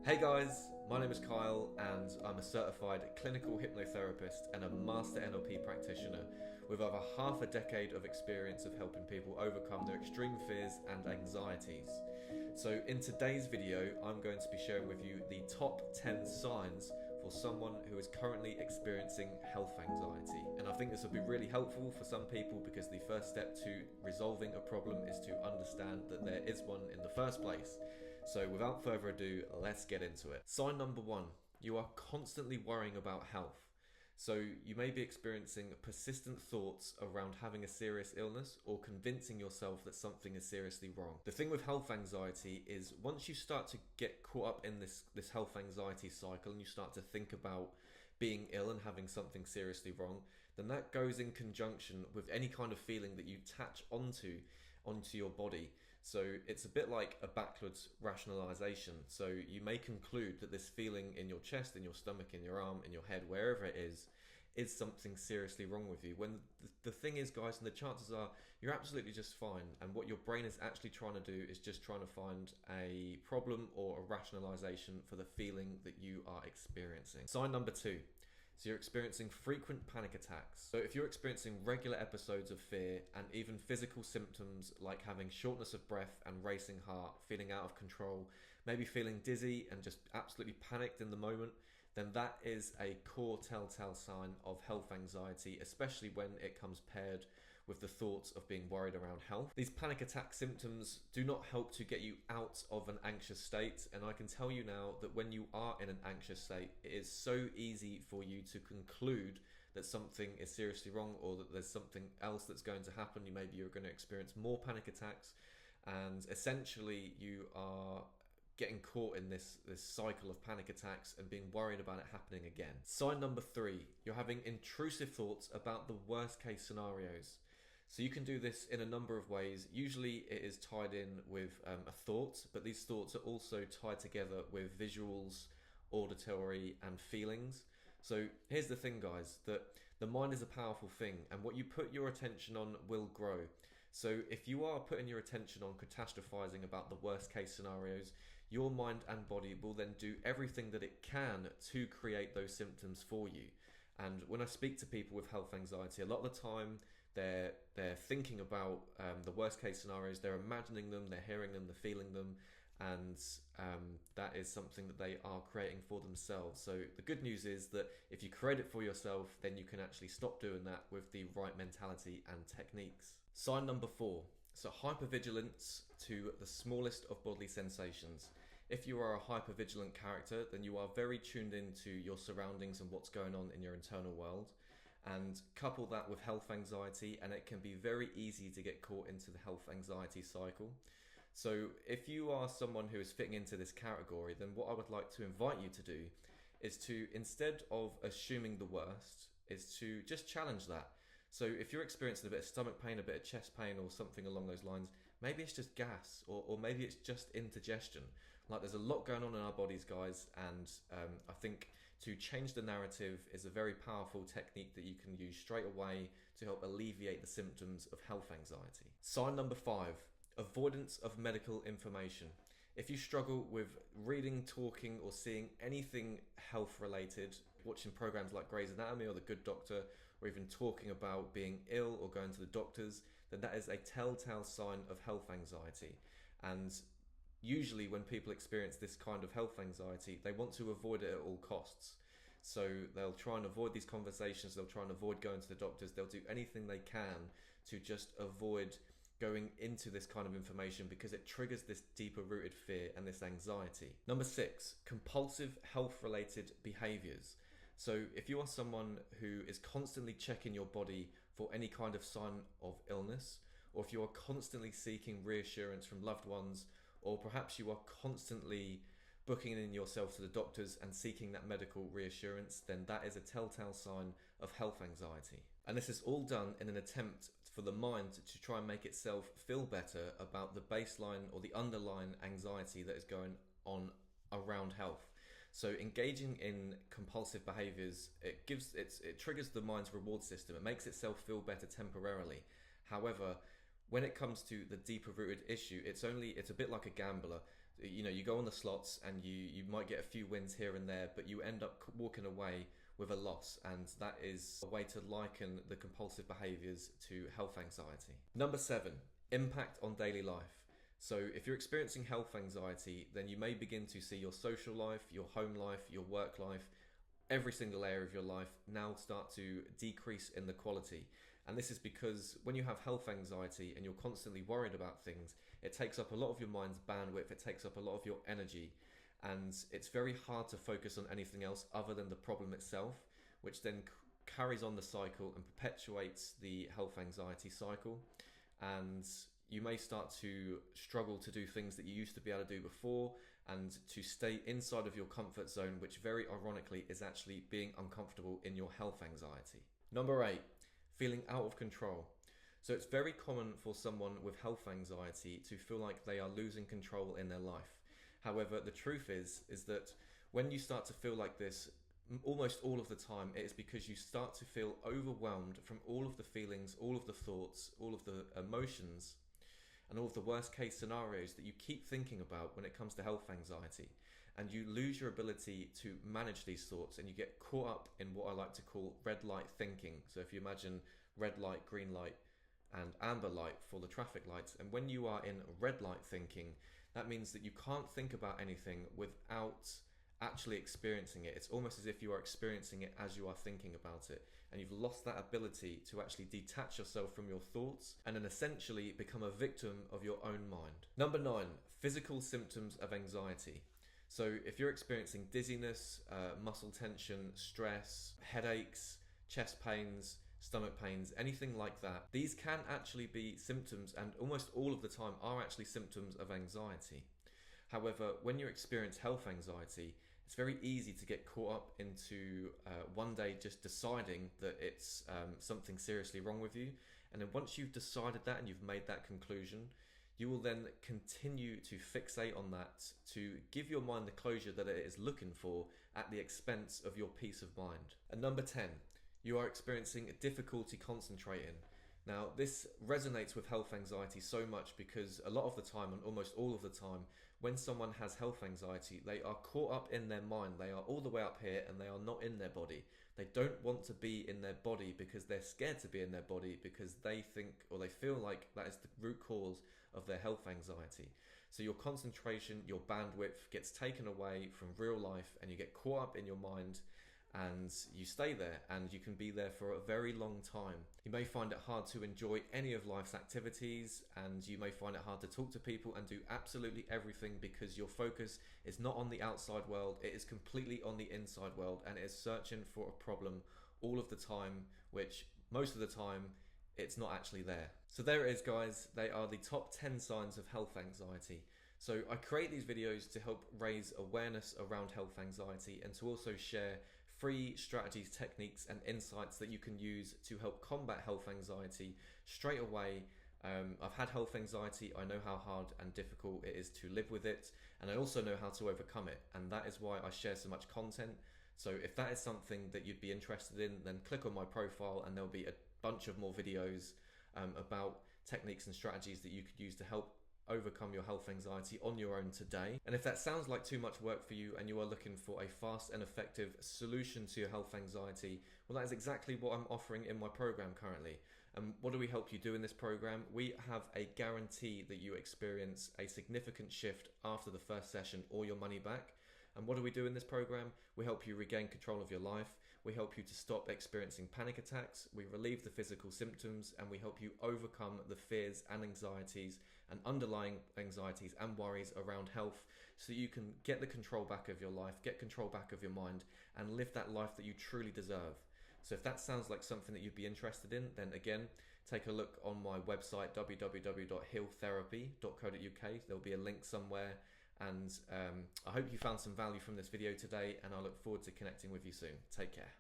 Hey guys, my name is Kyle and I'm a certified clinical hypnotherapist and a master NLP practitioner with over half a decade of experience of helping people overcome their extreme fears and anxieties. So in today's video, I'm going to be sharing with you the top 10 signs for someone who is currently experiencing health anxiety. And I think this will be really helpful for some people because the first step to resolving a problem is to understand that there is one in the first place. So without further ado, let's get into it. Sign number one, you are constantly worrying about health. So you may be experiencing persistent thoughts around having a serious illness or convincing yourself that something is seriously wrong. The thing with health anxiety is once you start to get caught up in this health anxiety cycle and you start to think about being ill and having something seriously wrong, then that goes in conjunction with any kind of feeling that you attach onto your body. So it's a bit like a backwards rationalization. So you may conclude that this feeling in your chest, in your stomach, in your arm, in your head, wherever it is something seriously wrong with you. When the thing is, guys, and the chances are you're absolutely just fine. And what your brain is actually trying to do is just trying to find a problem or a rationalization for the feeling that you are experiencing. Sign number two. So you're experiencing frequent panic attacks. So if you're experiencing regular episodes of fear and even physical symptoms like having shortness of breath and racing heart, feeling out of control, maybe feeling dizzy and just absolutely panicked in the moment, then that is a core telltale sign of health anxiety, especially when it comes paired with the thoughts of being worried around health. These panic attack symptoms do not help to get you out of an anxious state, and I can tell you now that when you are in an anxious state, it is so easy for you to conclude that something is seriously wrong or that there's something else that's going to happen. Maybe you're going to experience more panic attacks, and essentially you are getting caught in this cycle of panic attacks and being worried about it happening again. Sign number three, you're having intrusive thoughts about the worst case scenarios. So you can do this in a number of ways. Usually it is tied in with a thought, but these thoughts are also tied together with visuals, auditory, and feelings. So here's the thing, guys, that the mind is a powerful thing, and what you put your attention on will grow. So if you are putting your attention on catastrophizing about the worst case scenarios, your mind and body will then do everything that it can to create those symptoms for you. And when I speak to people with health anxiety, a lot of the time they're thinking about the worst case scenarios, they're imagining them, they're hearing them, they're feeling them, and that is something that they are creating for themselves. So the good news is that if you create it for yourself, then you can actually stop doing that with the right mentality and techniques. Sign number four, so hypervigilance to the smallest of bodily sensations. If you are a hypervigilant character, then you are very tuned into your surroundings and what's going on in your internal world. And couple that with health anxiety, and it can be very easy to get caught into the health anxiety cycle. So if you are someone who is fitting into this category, then what I would like to invite you to do is to, instead of assuming the worst, is to just challenge that. So if you're experiencing a bit of stomach pain, a bit of chest pain or something along those lines, maybe it's just gas or maybe it's just indigestion. Like there's a lot going on in our bodies, guys, and I think to change the narrative is a very powerful technique that you can use straight away to help alleviate the symptoms of health anxiety. Sign number five, avoidance of medical information. If you struggle with reading, talking, or seeing anything health related, watching programs like Grey's Anatomy or The Good Doctor, or even talking about being ill or going to the doctors, then that is a telltale sign of health anxiety. And usually when people experience this kind of health anxiety, they want to avoid it at all costs. So they'll try and avoid these conversations, they'll try and avoid going to the doctors, they'll do anything they can to just avoid going into this kind of information because it triggers this deeper rooted fear and this anxiety. Number six, compulsive health related behaviors. So if you are someone who is constantly checking your body for any kind of sign of illness, or if you are constantly seeking reassurance from loved ones, or perhaps you are constantly booking in yourself to the doctors and seeking that medical reassurance, then that is a telltale sign of health anxiety. And this is all done in an attempt for the mind to try and make itself feel better about the baseline or the underlying anxiety that is going on around health. So engaging in compulsive behaviors, it triggers the mind's reward system. It makes itself feel better temporarily. However, when it comes to the deeper rooted issue, it's a bit like a gambler. You know, you go on the slots and you might get a few wins here and there, but you end up walking away with a loss, and that is a way to liken the compulsive behaviors to health anxiety. Number 7, impact on daily life. So if you're experiencing health anxiety, then you may begin to see your social life, your home life, your work life, every single area of your life now start to decrease in the quality. And this is because when you have health anxiety and you're constantly worried about things, it takes up a lot of your mind's bandwidth, it takes up a lot of your energy, and it's very hard to focus on anything else other than the problem itself, which then carries on the cycle and perpetuates the health anxiety cycle. And you may start to struggle to do things that you used to be able to do before, and to stay inside of your comfort zone, which very ironically is actually being uncomfortable in your health anxiety. Number 8, feeling out of control. So it's very common for someone with health anxiety to feel like they are losing control in their life. However, the truth is that when you start to feel like this, almost all of the time, it is because you start to feel overwhelmed from all of the feelings, all of the thoughts, all of the emotions, and all of the worst case scenarios that you keep thinking about when it comes to health anxiety. And you lose your ability to manage these thoughts, and you get caught up in what I like to call red light thinking. So if you imagine red light, green light, and amber light for the traffic lights, and when you are in red light thinking, that means that you can't think about anything without actually experiencing it. It's almost as if you are experiencing it as you are thinking about it, and you've lost that ability to actually detach yourself from your thoughts and then essentially become a victim of your own mind. Number 9, physical symptoms of anxiety. So if you're experiencing dizziness, muscle tension, stress, headaches, chest pains, stomach pains, anything like that, these can actually be symptoms, and almost all of the time are actually symptoms of anxiety. However, when you experience health anxiety, it's very easy to get caught up into one day just deciding that it's something seriously wrong with you. And then once you've decided that and you've made that conclusion, you will then continue to fixate on that to give your mind the closure that it is looking for at the expense of your peace of mind. And number 10, you are experiencing difficulty concentrating. Now, this resonates with health anxiety so much because a lot of the time, and almost all of the time, when someone has health anxiety, they are caught up in their mind. They are all the way up here and they are not in their body. They don't want to be in their body because they're scared to be in their body, because they think or they feel like that is the root cause of their health anxiety. So your concentration, your bandwidth gets taken away from real life, and you get caught up in your mind, and you stay there, and you can be there for a very long time. You may find it hard to enjoy any of life's activities, and you may find it hard to talk to people and do absolutely everything because your focus is not on the outside world, it is completely on the inside world, and it is searching for a problem all of the time, which most of the time it's not actually there. So there it is, guys. They are the top 10 signs of health anxiety. So I create these videos to help raise awareness around health anxiety, and to also share free strategies, techniques and insights that you can use to help combat health anxiety straight away. I've had health anxiety, I know how hard and difficult it is to live with it, and I also know how to overcome it, and that is why I share so much content. So if that is something that you'd be interested in, then click on my profile and there'll be a bunch of more videos about techniques and strategies that you could use to help overcome your health anxiety on your own today. And if that sounds like too much work for you and you are looking for a fast and effective solution to your health anxiety, well, that is exactly what I'm offering in my program currently. And what do we help you do in this program? We have a guarantee that you experience a significant shift after the first session or your money back. And what do we do in this program? We help you regain control of your life. We help you to stop experiencing panic attacks. We relieve the physical symptoms, and we help you overcome the fears and anxieties and underlying anxieties and worries around health, so you can get the control back of your life, get control back of your mind, and live that life that you truly deserve. So if that sounds like something that you'd be interested in, then again, take a look on my website, www.healtherapy.co.uk. There'll be a link somewhere. And I hope you found some value from this video today, and I look forward to connecting with you soon. Take care.